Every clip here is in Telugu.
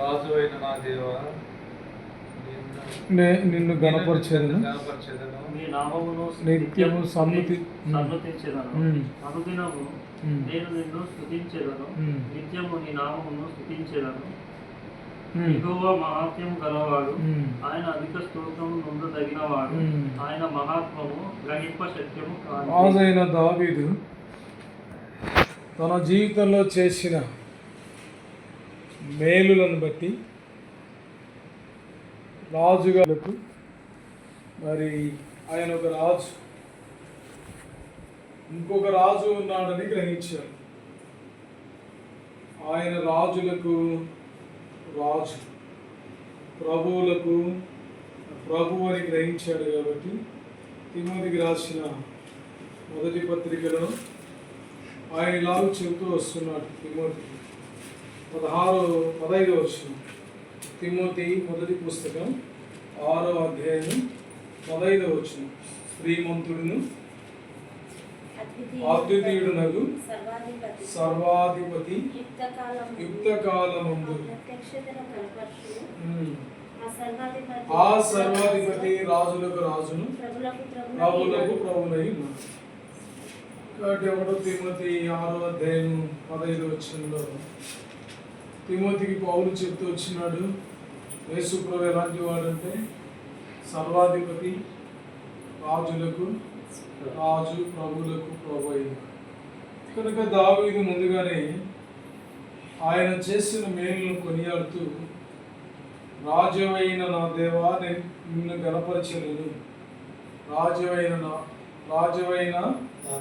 రాజు అయిన నా దేవా, నిన్ను గణపరిచేదను, నీ నామమును నిత్యము సన్నుతించెదను. అనుదినము నేను నిన్ను స్తుతించెదను, నిత్యము నీ నామమును స్తుతించెదను. యెహోవా మహాత్మ్యము గలవాడు, ఆయన అధిక స్తోత్రము నొందదగినవాడు, ఆయన మహాత్మము గ్రహింప శక్యము కాదు. రాజైన దావీదు తన జీవితంలో చేసిన మేలులను బట్టి రాజుగారికి మరి ఆయన ఒక రాజు, ఇంకొక రాజు ఉన్నాడని గ్రహించారు. ఆయన రాజులకు రాజు, ప్రభువులకు ప్రభు అని గ్రహించాడు. కాబట్టి తిమోతికి రాసిన మొదటి పత్రికలో ఆయన ఇలాగ చెబుతూ వస్తున్నాడు. తిమోతికి 15వ వచనం, తిమోతి మొదటి పుస్తకం 6వ అధ్యాయం 15వ వచనం. శ్రీమంతుడును అద్వితీయుడునగు సర్వాధిపతి యుక్తకాలమందు ఆ సర్వాధిపతి రాజులకు రాజును ప్రభువులకు ప్రభువునై ఉన్నాడు. కాబట్టి 1 తిమోతి 6వ అధ్యాయం 15వ వచనంలో తిమోతికి పౌలు చెప్తూ వచ్చినాడు, యేసు ప్రభు ఎలాంటి వాడంటే సర్వాధిపతి, రాజులకు రాజు, ప్రభువులకు ప్రభు అయిన. కనుక దావీదు ముందుగానే ఆయన చేసిన మేలును కొనియాడుతూ, రాజువైన నా దేవా, నేను నిన్ను గణపరచలేను, రాజువైన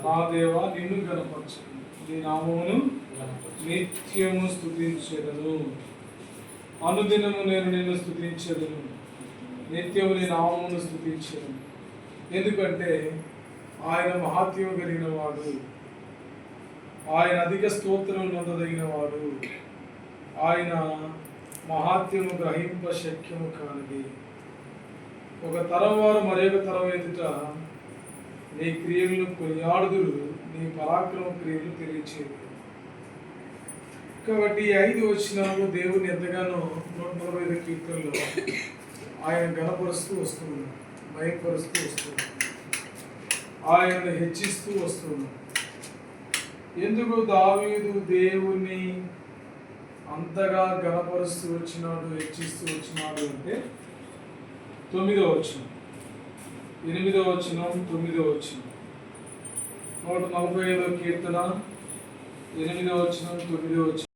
నా దేవా, నిన్ను గణపరచలేను, నీ నామమును నిత్యము స్తుతించెదను. అనుదినము నేను నిన్ను స్తుతించెదను, నిత్యము నీ నామమును స్తుతించెదను. ఎందుకంటే ఆయన మహాత్మ్యం కలిగిన వాడు, ఆయన అధిక స్తోత్రం నొందదగిన వాడు, ఆయన మహాత్మ్యము గ్రహింప శక్యము కానిది. ఒక తరం వారు మరొక తరం ఎదుట నీ క్రియలను కొనియాడుదురు, నీ పరాక్రమ క్రియలు తెలియచేది. కాబట్టి 5 వచనాలు దేవుని ఎంతగానో 145 కీర్తనలో ఆయన గణపరుస్తూ వస్తున్నాడు, భయపరుస్తూ వస్తున్నాడు, ఆయనను హెచ్చిస్తూ వస్తున్నాడు. ఎందుకు దావీదు దేవుణ్ణి అంతగా గణపరుస్తూ వచ్చినాడు, హెచ్చిస్తూ వచ్చినాడు అంటే 9వ వచనం, 8వ వచనం, 9వ వచనం, 145వ కీర్తన 8వ వచనం, 9వ వచనం.